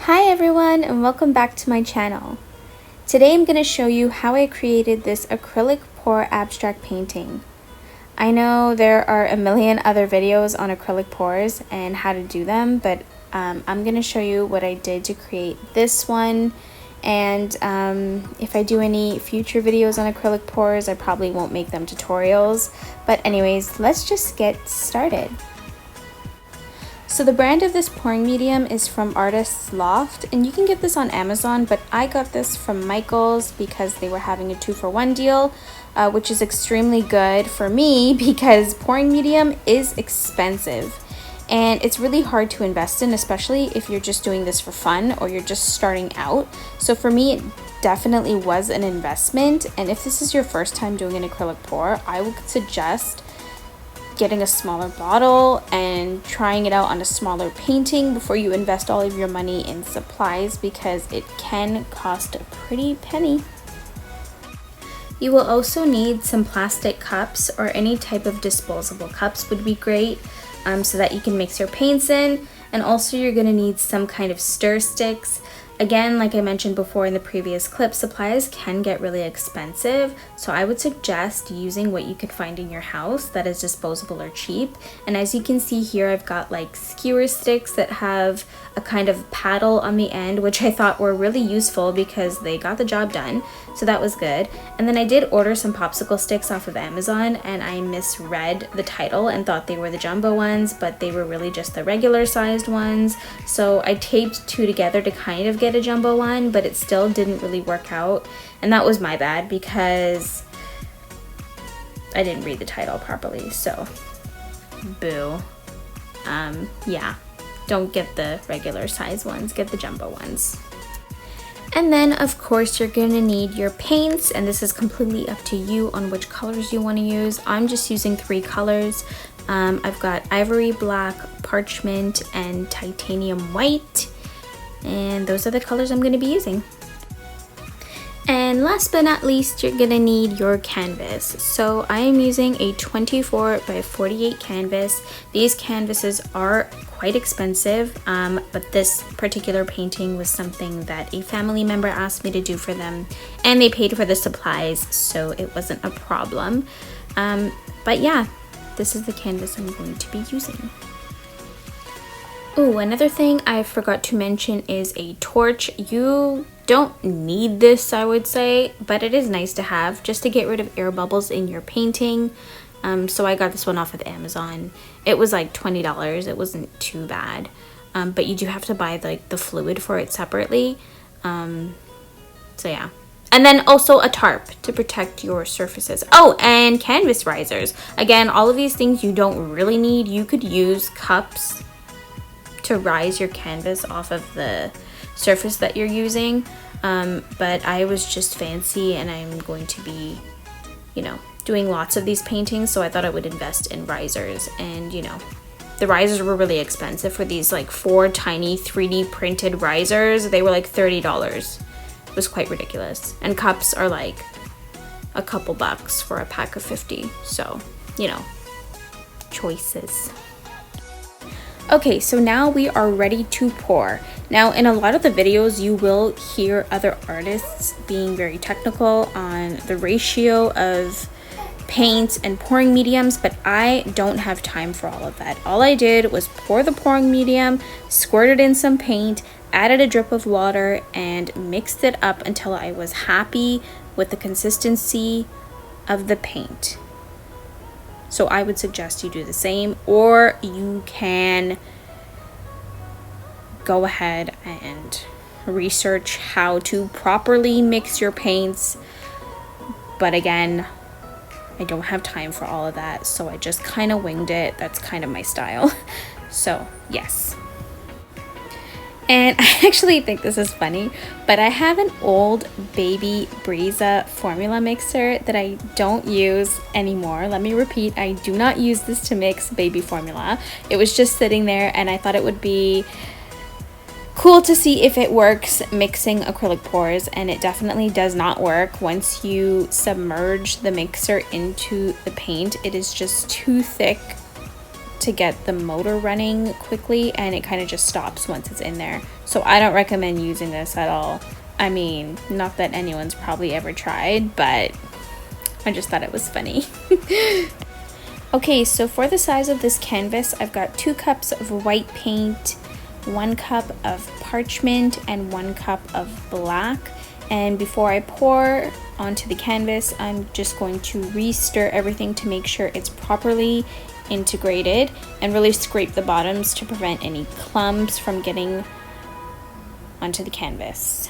Hi everyone and welcome back to my channel. Today I'm going to show you how I created this acrylic pour abstract painting. I know there are a million other videos on acrylic pours and how to do them, but I'm going to show you what I did to create this one, and if I do any future videos on acrylic pours I probably won't make them tutorials, but anyways, let's just get started. So the brand of this pouring medium is from Artist's Loft, and you can get this on Amazon, but I got this from Michael's because they were having a 2-for-1 deal, which is extremely good for me because pouring medium is expensive and it's really hard to invest in, especially if you're just doing this for fun or you're just starting out. So for me, it definitely was an investment, and if this is your first time doing an acrylic pour, I would suggest getting a smaller bottle and trying it out on a smaller painting before you invest all of your money in supplies, because it can cost a pretty penny. You will also need some plastic cups, or any type of disposable cups would be great, so that you can mix your paints in. And also you're going to need some kind of stir sticks. Again, like I mentioned before in the previous clip, supplies can get really expensive, so I would suggest using what you could find in your house that is disposable or cheap. And as you can see here, I've got like skewer sticks that have a kind of paddle on the end, which I thought were really useful because they got the job done, so that was good. And then I did order some popsicle sticks off of Amazon, and I misread the title and thought they were the jumbo ones, but they were really just the regular sized ones. So I taped two together to kind of get a jumbo one, but it still didn't really work out, and that was my bad because I didn't read the title properly, so boo. Yeah, don't get the regular size ones, get the jumbo ones. And then of course you're gonna need your paints, and this is completely up to you on which colors you want to use. I'm just using 3 colors. I've got ivory black, parchment, and titanium white, and those are the colors I'm going to be using. And last but not least, you're going to need your canvas. So I am using a 24 by 48 canvas. These canvases are quite expensive, but this particular painting was something that a family member asked me to do for them, and they paid for the supplies, so it wasn't a problem. But yeah, this is the canvas I'm going to be using. Oh, another thing I forgot to mention is a torch. You don't need this, I would say, but it is nice to have just to get rid of air bubbles in your painting. So I got this one off of Amazon. It was like $20. It wasn't too bad, but you do have to buy the fluid for it separately. So yeah. And then also a tarp to protect your surfaces. Oh, and canvas risers. Again, all of these things you don't really need. You could use cups to rise your canvas off of the surface that you're using, but I was just fancy and I'm going to be, doing lots of these paintings, so I thought I would invest in risers. And the risers were really expensive for these like 4 tiny 3D printed risers. They were like $30. It was quite ridiculous. And cups are like a couple bucks for a pack of 50, so choices. Okay, so now we are ready to pour. Now, in a lot of the videos, you will hear other artists being very technical on the ratio of paints and pouring mediums, but I don't have time for all of that. All I did was pour the pouring medium, squirted in some paint, added a drip of water, and mixed it up until I was happy with the consistency of the paint. So I would suggest you do the same, or you can go ahead and research how to properly mix your paints. But again, I don't have time for all of that, so I just kind of winged it. That's kind of my style. So yes. And I actually think this is funny, but I have an old baby Breeza formula mixer that I don't use anymore. Let me repeat, I do not use this to mix baby formula. It was just sitting there, and I thought it would be cool to see if it works mixing acrylic pours, and it definitely does not work. Once you submerge the mixer into the paint, it is just too thick to get the motor running quickly, and it kind of just stops once it's in there. So I don't recommend using this at all. I mean, not that anyone's probably ever tried, but I just thought it was funny. Okay, so for the size of this canvas, I've got 2 cups of white paint, 1 cup of parchment, and 1 cup of black. And before I pour onto the canvas, I'm just going to re-stir everything to make sure it's properly integrated, and really scrape the bottoms to prevent any clumps from getting onto the canvas.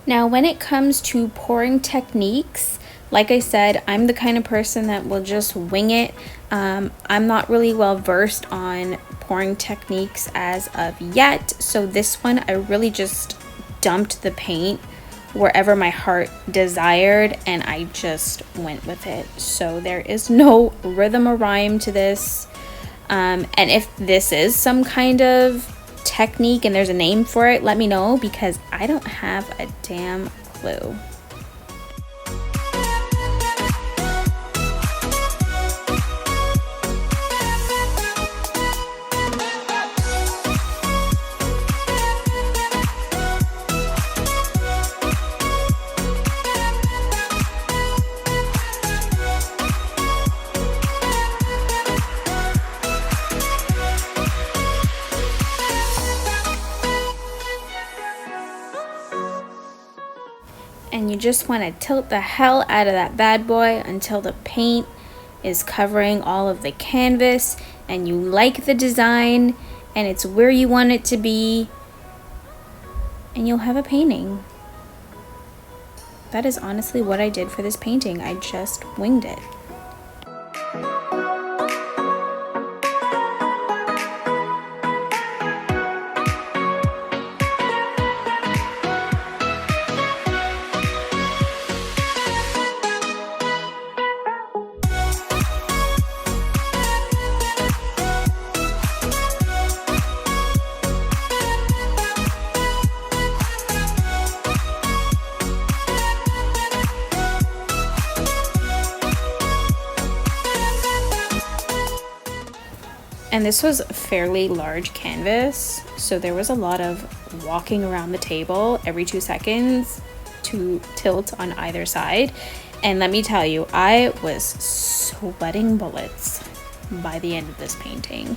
Now, when it comes to pouring techniques, like I said, I'm the kind of person that will just wing it. I'm not really well versed on pouring techniques as of yet, so this one I really just dumped the paint wherever my heart desired, and I just went with it. So there is no rhythm or rhyme to this. And if this is some kind of technique and there's a name for it, let me know, because I don't have a damn clue. And you just want to tilt the hell out of that bad boy until the paint is covering all of the canvas and you like the design and it's where you want it to be, and you'll have a painting. That is honestly what I did for this painting. I just winged it. And this was a fairly large canvas, so there was a lot of walking around the table every 2 seconds to tilt on either side. And let me tell you, I was sweating bullets by the end of this painting.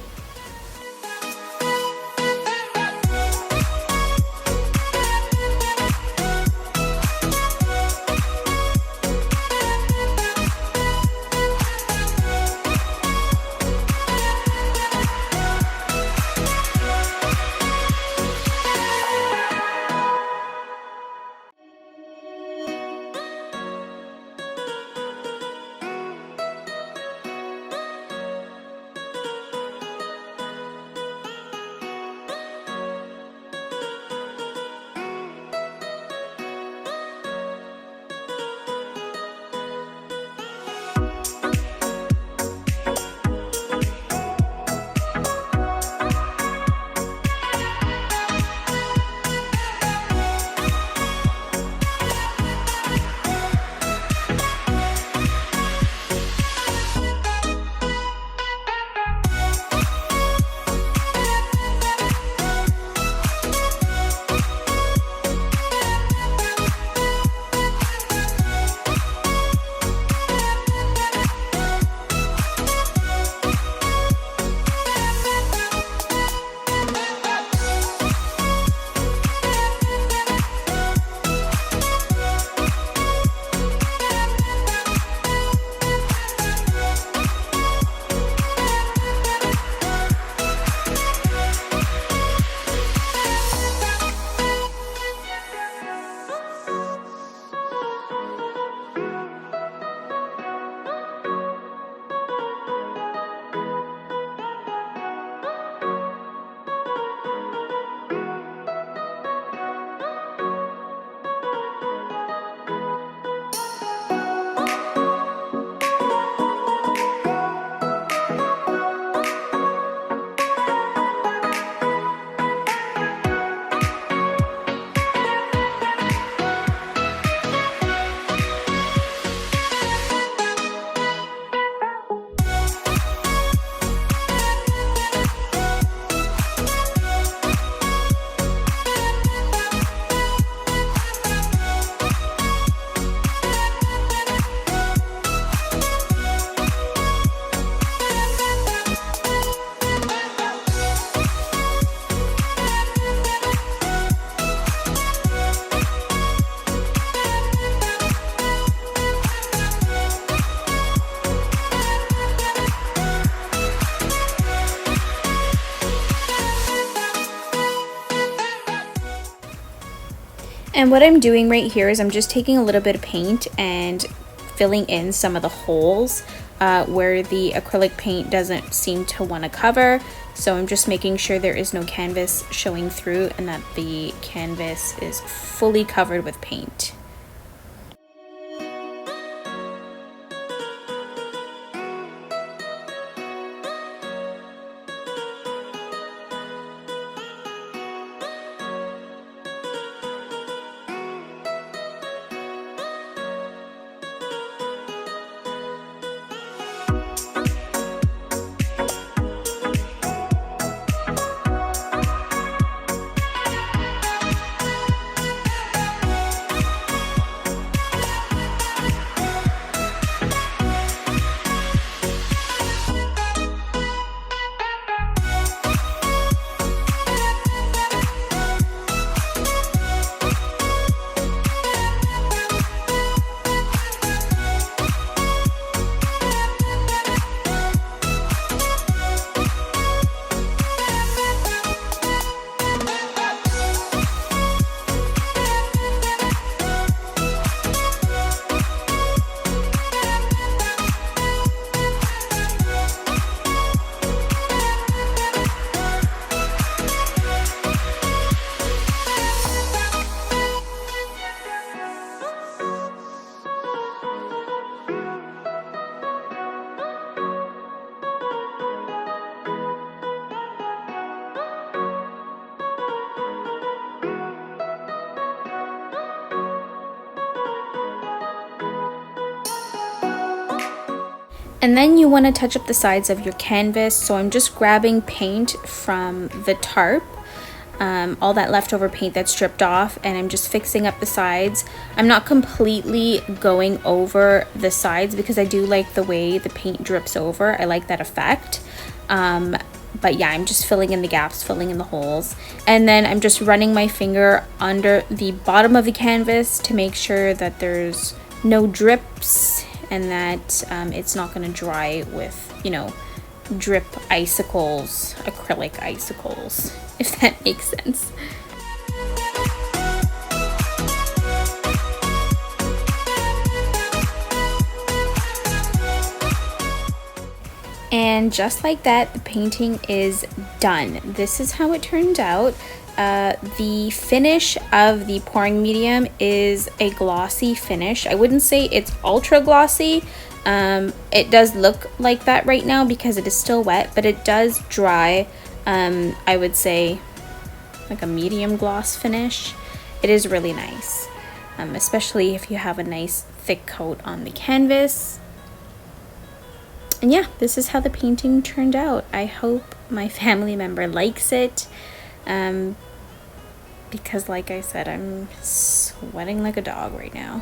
And what I'm doing right here is I'm just taking a little bit of paint and filling in some of the holes where the acrylic paint doesn't seem to want to cover. So I'm just making sure there is no canvas showing through and that the canvas is fully covered with paint. And then you want to touch up the sides of your canvas. So I'm just grabbing paint from the tarp, all that leftover paint that's stripped off, and I'm just fixing up the sides. I'm not completely going over the sides because I do like the way the paint drips over. I like that effect. But yeah, I'm just filling in the gaps, filling in the holes. And then I'm just running my finger under the bottom of the canvas to make sure that there's no drips and that it's not going to dry with, you know, drip icicles, acrylic icicles, if that makes sense. And just like that, the painting is done. This is how it turned out. The finish of the pouring medium is a glossy finish. I wouldn't say it's ultra glossy. It does look like that right now because it is still wet, but it does dry. I would say like a medium gloss finish. It is really nice, especially if you have a nice thick coat on the canvas. And yeah, this is how the painting turned out. I hope my family member likes it. Because like I said, I'm sweating like a dog right now.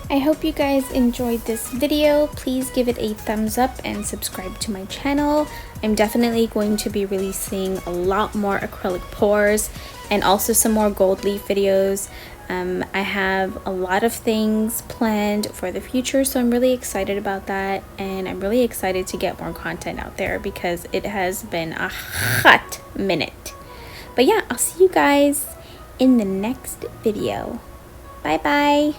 I hope you guys enjoyed this video. Please give it a thumbs up and subscribe to my channel. I'm definitely going to be releasing a lot more acrylic pours and also some more gold leaf videos. I have a lot of things planned for the future, so I'm really excited about that, and I'm really excited to get more content out there because it has been a hot minute. But yeah, I'll see you guys in the next video. Bye bye.